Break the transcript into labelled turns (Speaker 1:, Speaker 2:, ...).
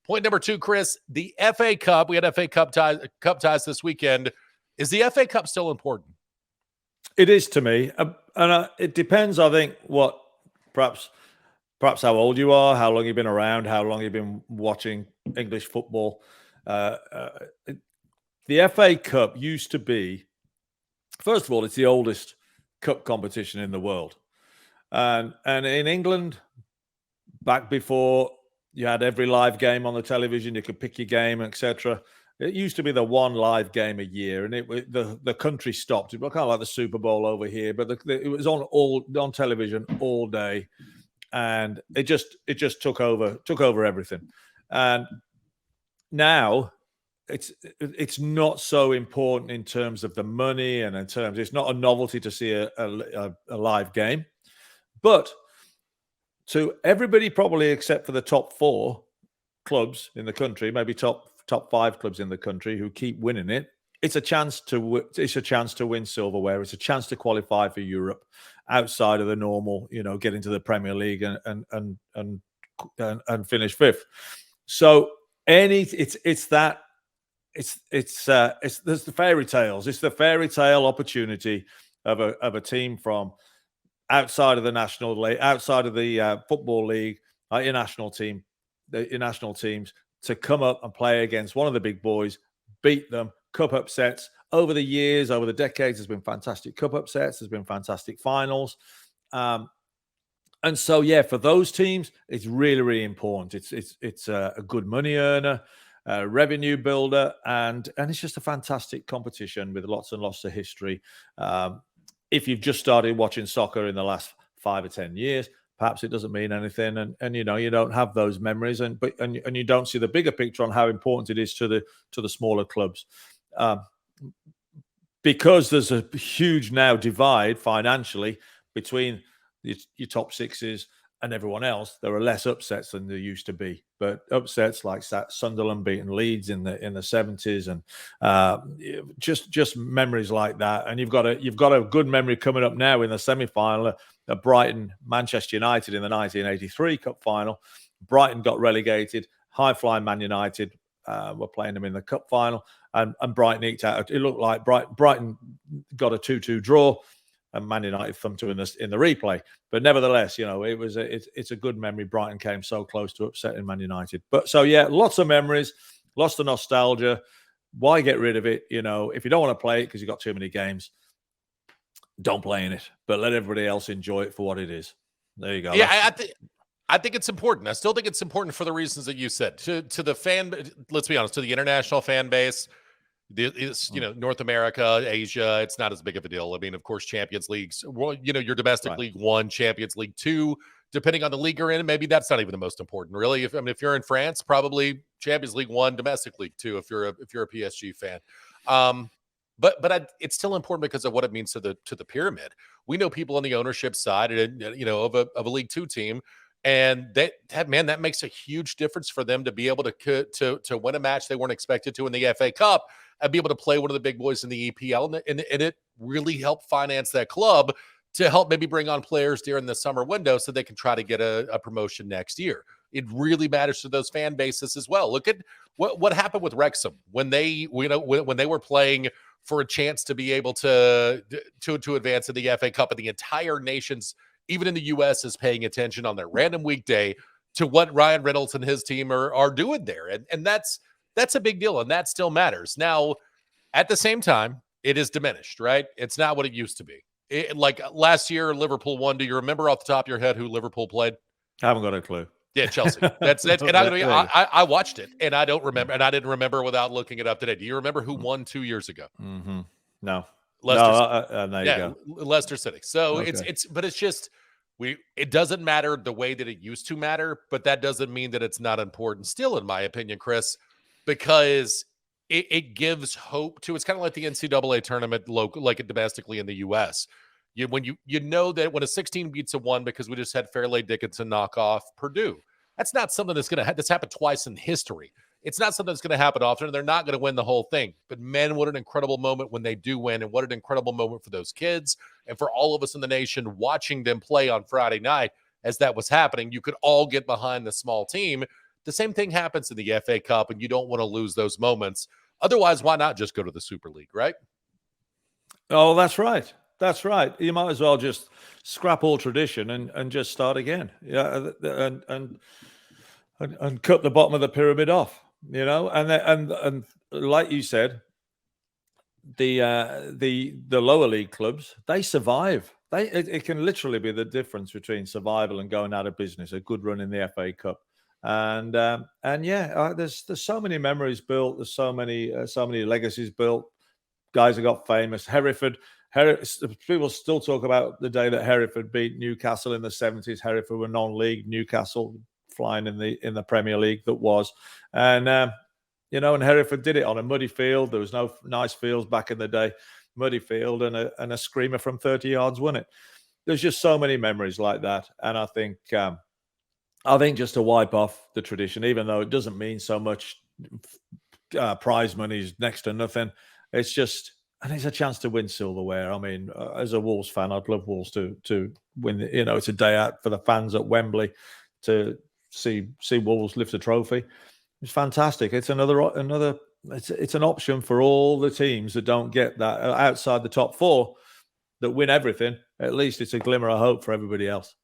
Speaker 1: Point number 2, Chris, the FA Cup. We had FA Cup ties this weekend. Is the FA Cup still important?
Speaker 2: It is to me. And it depends, I think, what perhaps how old you are, how long you've been around, how long you've been watching English football. The FA Cup used to be, first of all, it's the oldest cup competition in the world. And in England, back before you had every live game on the television, you could pick your game, etc. It used to be the one live game a year, and the country stopped. It was kind of like the Super Bowl over here, but it was on television all day, and it just took over everything. And now it's not so important in terms of the money, and in terms, it's not a novelty to see a live game, but to everybody probably except for the top 4 clubs in the country, maybe top 5 clubs in the country who keep winning it, it's a chance to win silverware. It's a chance to qualify for Europe outside of the normal, get into the Premier League and finish 5th. So it's the fairy tales. It's the fairy tale opportunity of a team from outside of the national league, outside of the football league, your national teams to come up and play against one of the big boys, beat them, cup upsets. Over the years, over the decades, there's been fantastic cup upsets. There's been fantastic finals. And so, for those teams, it's really, really important. It's a good money earner, a revenue builder, and it's just a fantastic competition with lots and lots of history. If you've just started watching soccer in the last 5 or 10 years, perhaps it doesn't mean anything, and you don't have those memories, and you don't see the bigger picture on how important it is to the smaller clubs, because there's a huge now divide financially between your top 6s and everyone else. There are less upsets than there used to be, but upsets like Sunderland beating Leeds in the 70s, and just memories like that. And you've got a good memory coming up now in the semi-final at Brighton, Manchester United in the 1983 Cup final. Brighton got relegated. High-flying Man United were playing them in the Cup final, and Brighton eked out. It looked like Brighton got a 2-2 draw, and Man United thumped in the replay. But nevertheless, it's a good memory. Brighton came so close to upsetting Man United. But so lots of memories, lots of nostalgia. Why get rid of it? If you don't want to play it because you've got too many games, don't play in it. But let everybody else enjoy it for what it is. There you go.
Speaker 1: Yeah, I think it's important. I still think it's important for the reasons that you said. To the fan, let's be honest, to the international fan base, North America, Asia, it's not as big of a deal. I mean, of course, Champions Leagues, your domestic League 1, Champions League 2, depending on the league you're in, maybe that's not even the most important, really. If you're in France, probably Champions League 1, domestic League 2, if you're a PSG fan. But it's still important because of what it means to the pyramid. We know people on the ownership side, of a League 2 team, and that makes a huge difference for them to be able to win a match they weren't expected to in the FA Cup and be able to play one of the big boys in the EPL, and it really helped finance that club to help maybe bring on players during the summer window so they can try to get a promotion next year. It really matters to those fan bases as well. Look at what happened with Wrexham when they were playing for a chance to be able to advance in the FA Cup, and the entire nation's, even in the U.S., is paying attention on their random weekday to what Ryan Reynolds and his team are doing there. And that's a big deal, and that still matters. Now, at the same time, it is diminished, right? It's not what it used to be. Like last year, Liverpool won. Do you remember off the top of your head who Liverpool played?
Speaker 2: I haven't got a clue.
Speaker 1: Yeah, Chelsea. That's and I watched it, and I don't remember, and I didn't remember without looking it up today. Do you remember who won 2 years ago?
Speaker 2: Mm-hmm. No.
Speaker 1: Leicester.
Speaker 2: There you go.
Speaker 1: Leicester City. So
Speaker 2: okay.
Speaker 1: it's just it doesn't matter the way that it used to matter, but that doesn't mean that it's not important still, in my opinion, Chris, because it gives hope to. It's kind of like the NCAA tournament, like domestically in the U.S. When you know that when a 16 beats a 1 because we just had Fairleigh Dickinson knock off Purdue. That's not something that's happened twice in history. It's not something that's going to happen often, and they're not going to win the whole thing. But man, what an incredible moment when they do win, and what an incredible moment for those kids and for all of us in the nation watching them play on Friday night as that was happening. You could all get behind the small team The same thing happens in the FA Cup, and you don't want to lose those moments. Otherwise, why not just go to the Super League, right?
Speaker 2: Oh, that's right. That's right. You might as well just scrap all tradition and just start again. Yeah, and cut the bottom of the pyramid off. And like you said, the lower league clubs, they survive. It can literally be the difference between survival and going out of business. A good run in the FA Cup, and yeah, there's so many memories built. There's so many legacies built. Guys have got famous. Hereford. People still talk about the day that Hereford beat Newcastle in the 70s. Hereford were non-league. Newcastle flying in the Premier League that was, and and Hereford did it on a muddy field. There was no nice fields back in the day. Muddy field and a screamer from 30 yards won it. There's just so many memories like that, and I think just to wipe off the tradition, even though it doesn't mean so much, prize money is next to nothing. It's just, and it's a chance to win silverware. I mean, as a Wolves fan, I'd love Wolves to win. It's a day out for the fans at Wembley to see Wolves lift a trophy. It's fantastic. It's it's an option for all the teams that don't get that outside the top four that win everything. At least it's a glimmer of hope for everybody else.